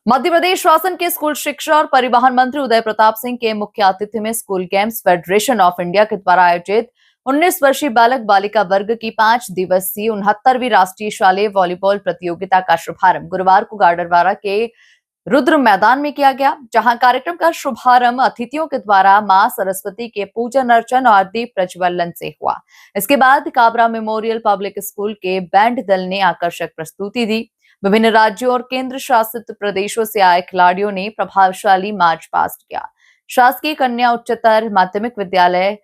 मध्य प्रदेश शासन के स्कूल शिक्षा और परिवहन मंत्री उदय प्रताप सिंह के मुख्य आतिथ्य में school games federation of India के द्वारा आयोजित 19 वर्षीय बालक बालिका वर्ग की 5 दिवसीय 69वीं राष्ट्रीय शालेय वॉलीबॉल प्रतियोगिता का शुभारंभ गुरुवार को गाडरवारा के रुद्र मैदान में किया गया, जहां कार्यक्रम का शुभारंभ अतिथियों के द्वारा मां सरस्वती के पूजन अर्चन और दीप प्रज्वलन से हुआ। इसके बाद काबरा मेमोरियल पब्लिक स्कूल के बैंड दल ने आकर्षक प्रस्तुति दी। विभिन्न राज्यों और केंद्र शासित प्रदेशों से आए खिलाड़ियों ने प्रभावशाली मार्च पास्ट किया। शासकीय कन्या उच्चतर माध्यमिक विद्यालय,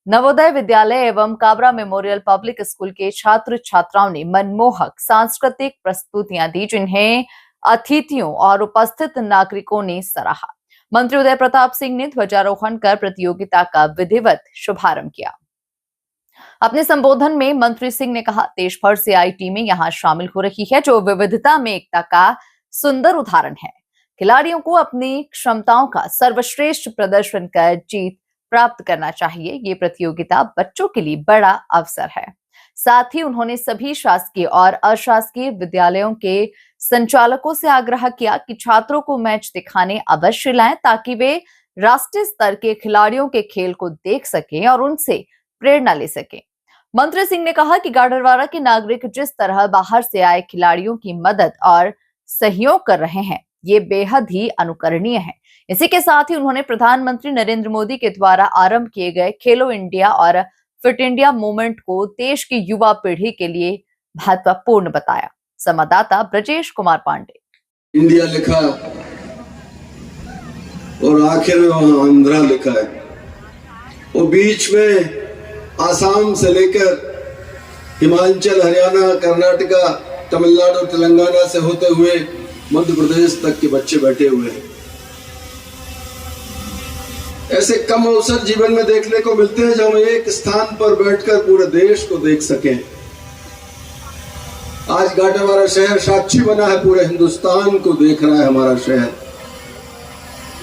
नवोदय विद्यालय एवं काबरा मेमोरियल पब्लिक स्कूल के छात्र छात्राओं ने मनमोहक सांस्कृतिक प्रस्तुतियां दी, जिन्हें अतिथियों और उपस्थित नागरिकों ने सराहा। मंत्री उदय प्रताप सिंह ने ध्वजारोहण कर प्रतियोगिता का विधिवत शुभारंभ किया। अपने संबोधन में मंत्री सिंह ने कहा, देश भर से आई टीमें यहां शामिल हो रही है, जो विविधता में एकता का सुंदर उदाहरण है। खिलाड़ियों को अपनी क्षमताओं का सर्वश्रेष्ठ प्रदर्शन कर जीत प्राप्त करना चाहिए। ये प्रतियोगिता बच्चों के लिए बड़ा अवसर है। साथ ही उन्होंने सभी शासकीय और अशासकीय विद्यालयों के संचालकों से आग्रह किया कि छात्रों को मैच दिखाने अवश्य लाएं, ताकि वे राष्ट्रीय स्तर के खिलाड़ियों के खेल को देख सकें और उनसे प्रेरणा ले सकें। मंत्री सिंह ने कहा कि गाडरवारा के नागरिक जिस तरह बाहर से आए खिलाड़ियों की मदद और सहयोग कर रहे हैं, ये बेहद ही अनुकरणीय है। इसी के साथ ही उन्होंने प्रधानमंत्री नरेंद्र मोदी के द्वारा आरंभ किए गए खेलो इंडिया और फिट इंडिया मूवमेंट को देश की युवा पीढ़ी के लिए महत्वपूर्ण बताया। संवाददाता ब्रजेश कुमार पांडे। इंडिया लिखा और आखिर में वहां आंध्रा लिखा है, और बीच में आसाम से लेकर हिमाचल, हरियाणा, कर्नाटका, तमिलनाडु, तेलंगाना से होते हुए मध्य प्रदेश तक के बच्चे बैठे हुए हैं। ऐसे कम अवसर जीवन में देखने को मिलते हैं जब हम एक स्थान पर बैठकर पूरे देश को देख सकें। आज गाडरवारा शहर साक्षी बना है, पूरे हिंदुस्तान को देख रहा है हमारा शहर।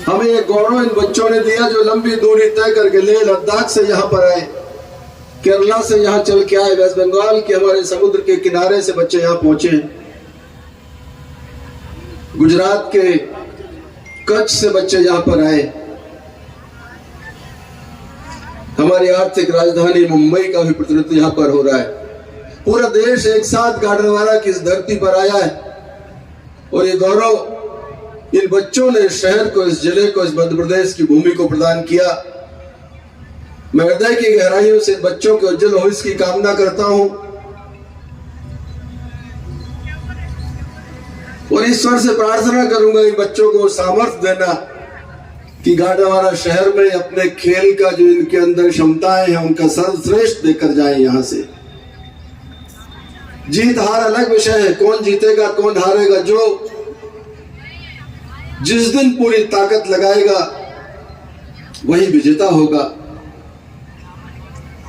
हमें ये गौरव इन बच्चों ने दिया जो लंबी दूरी तय करके लेह लद्दाख से यहाँ पर आए, केरला से यहाँ चल के आए, वेस्ट बंगाल के हमारे समुद्र के किनारे से बच्चे यहाँ पहुंचे, गुजरात के कच्छ से बच्चे यहाँ पर आए, हमारी आर्थिक राजधानी मुंबई का भी प्रतिनिधित्व यहाँ पर हो रहा है। पूरा देश एक साथ गाडरवारा की इस धरती पर आया है, और ये गौरव इन बच्चों ने इस शहर को, इस जिले को, इस मध्य प्रदेश की भूमि को प्रदान किया। मैं हृदय की गहराइयों से बच्चों के उज्जवल भविष्य की कामना करता हूं, और ईश्वर से प्रार्थना करूंगा इन बच्चों को सामर्थ्य देना कि गाडरवारा शहर में अपने खेल का जो इनके अंदर क्षमताएं हैं उनका सर्वश्रेष्ठ देकर जाएं। यहां से जीत हार अलग विषय है, कौन जीतेगा कौन हारेगा, जो जिस दिन पूरी ताकत लगाएगा वही विजेता होगा।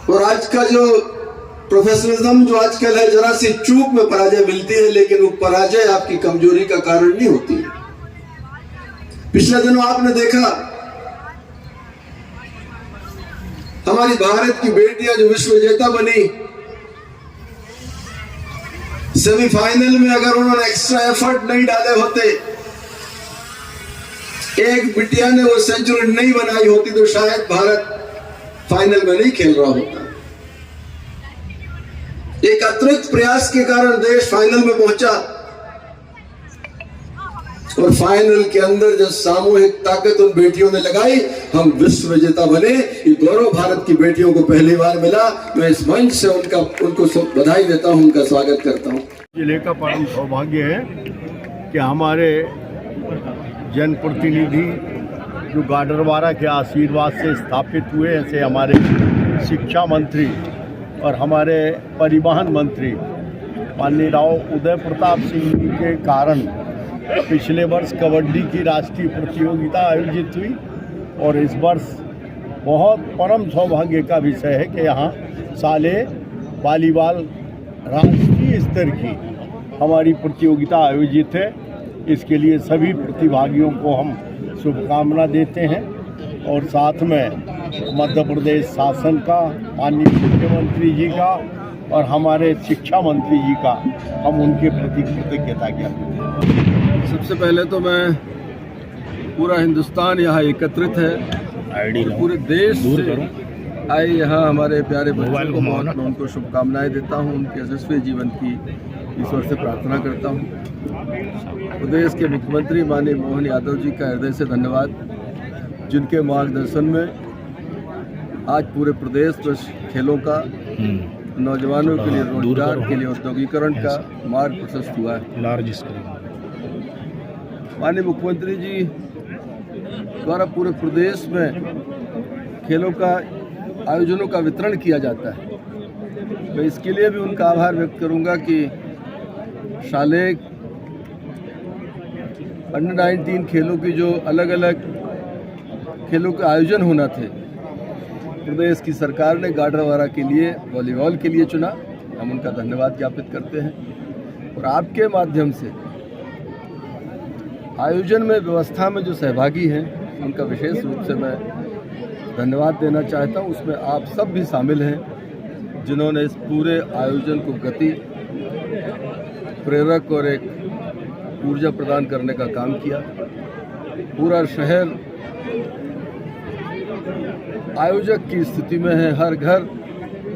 और आज का जो प्रोफेशनलिज्म जो आजकल है, जरा सी चूक में पराजय मिलती है, लेकिन वो पराजय आपकी कमजोरी का कारण नहीं होती है। पिछले दिनों आपने देखा हमारी भारत की बेटियां जो विश्व विजेता बनी, सेमीफाइनल में अगर उन्होंने एक्स्ट्रा एफर्ट नहीं डाले होते, एक बिटिया ने वो सेंचुरी नहीं बनाई होती, तो शायद भारत फाइनल में नहीं खेल रहा होता। एक अतिरिक्त प्रयास के कारण देश फाइनल में पहुंचा, और फाइनल के अंदर जो सामूहिक ताकत उन बेटियों ने लगाई, हम विश्व विजेता बने। ये गौरव भारत की बेटियों को पहली बार मिला। मैं इस मंच से उनको बधाई देता हूं, उनका स्वागत करता हूं। जिले का परम सौभाग्य है कि हमारे जनप्रतिनिधि जो गाडरवारा के आशीर्वाद से स्थापित हुए, ऐसे हमारे शिक्षा मंत्री और हमारे परिवहन मंत्री माननीय राव उदय प्रताप सिंह जी के कारण पिछले वर्ष कबड्डी की राष्ट्रीय प्रतियोगिता आयोजित हुई, और इस वर्ष बहुत परम सौभाग्य का विषय है कि यहाँ साले वॉलीबॉल राष्ट्रीय स्तर की हमारी प्रतियोगिता आयोजित है। इसके लिए सभी प्रतिभागियों को हम शुभकामना देते हैं, और साथ में मध्य प्रदेश शासन का, माननीय मुख्यमंत्री जी का और हमारे शिक्षा मंत्री जी का हम उनके प्रति कृतज्ञता ज्ञापन करते हैं। सबसे पहले तो मैं पूरा हिंदुस्तान यहाँ एकत्रित है, पूरे देश से आए यहाँ हमारे प्यारे बच्चों को बहुत मैं उनको शुभकामनाएं देता हूँ, उनके यशस्वी जीवन की ईश्वर से प्रार्थना करता हूँ। प्रदेश के मुख्यमंत्री माननीय मोहन यादव जी का हृदय से धन्यवाद, जिनके मार्गदर्शन में आज पूरे प्रदेश में खेलों का, नौजवानों के लिए रोजगार के लिए औद्योगिकरण का मार्ग प्रशस्त हुआ है। माननीय मुख्यमंत्री जी द्वारा पूरे प्रदेश में खेलों का आयोजनों का वितरण किया जाता है। मैं इसके लिए भी उनका आभार व्यक्त करूंगा कि शालेय अंडर-19 खेलों की जो अलग अलग खेलों के आयोजन होना थे, प्रदेश की सरकार ने गाडरवारा के लिए, वॉलीबॉल के लिए चुना। हम उनका धन्यवाद ज्ञापित करते हैं और आपके माध्यम से आयोजन में, व्यवस्था में जो सहभागी हैं, उनका विशेष रूप से मैं धन्यवाद देना चाहता हूं। उसमें आप सब भी शामिल हैं, जिन्होंने इस पूरे आयोजन को गति, प्रेरक और एक ऊर्जा प्रदान करने का काम किया। पूरा शहर आयोजक की स्थिति में है, हर घर,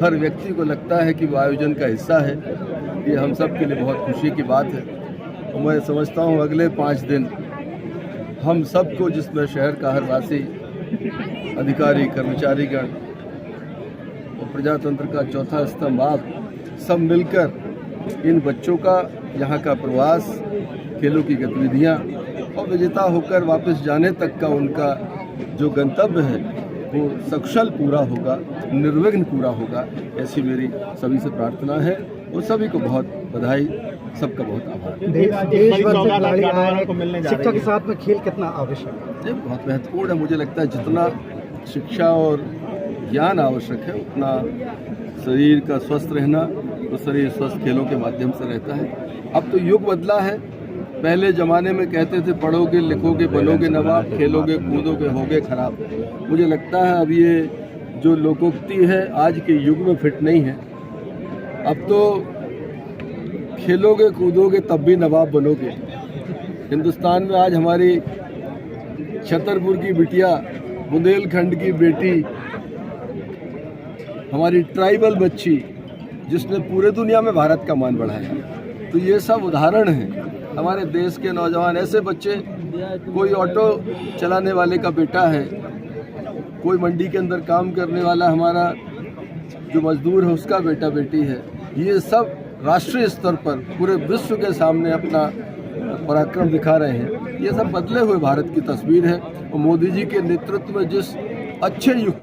हर व्यक्ति को लगता है कि वो आयोजन का हिस्सा है। ये हम सब के लिए बहुत खुशी की बात है और मैं समझता हूँ अगले 5 दिन हम सबको, जिसमें शहर का हर वासी, अधिकारी, कर्मचारीगण और प्रजातंत्र का चौथा स्तंभ, आप सब मिलकर इन बच्चों का यहाँ का प्रवास, खेलों की गतिविधियाँ और विजेता होकर वापस जाने तक का उनका जो गंतव्य है वो सकुशल पूरा होगा, निर्विघ्न पूरा होगा, ऐसी मेरी सभी से प्रार्थना है। और सभी को बहुत बधाई, सबका बहुत आभार। शिक्षा के साथ में खेल कितना आवश्यक है? बहुत महत्वपूर्ण है। मुझे लगता है जितना शिक्षा और ज्ञान आवश्यक है, उतना शरीर का स्वस्थ रहना, तो शरीर स्वस्थ खेलों के माध्यम से रहता है। अब तो युग बदला है। पहले ज़माने में कहते थे पढ़ोगे लिखोगे बनोगे नवाब, खेलोगे कूदोगे होगे खराब। मुझे लगता है अब ये जो लोकोक्ति है आज के युग में फिट नहीं है। अब तो खेलोगे कूदोगे तब भी नवाब बनोगे। हिंदुस्तान में आज हमारी छतरपुर की बिटिया, बुंदेलखंड की बेटी, हमारी ट्राइबल बच्ची, जिसने पूरे दुनिया में भारत का मान बढ़ाया, तो ये सब उदाहरण हैं। हमारे देश के नौजवान ऐसे बच्चे, कोई ऑटो चलाने वाले का बेटा है, कोई मंडी के अंदर काम करने वाला हमारा जो मजदूर है उसका बेटा बेटी है, ये सब राष्ट्रीय स्तर पर पूरे विश्व के सामने अपना पराक्रम दिखा रहे हैं। ये सब बदले हुए भारत की तस्वीर है और मोदी जी के नेतृत्व में जिस अच्छे युग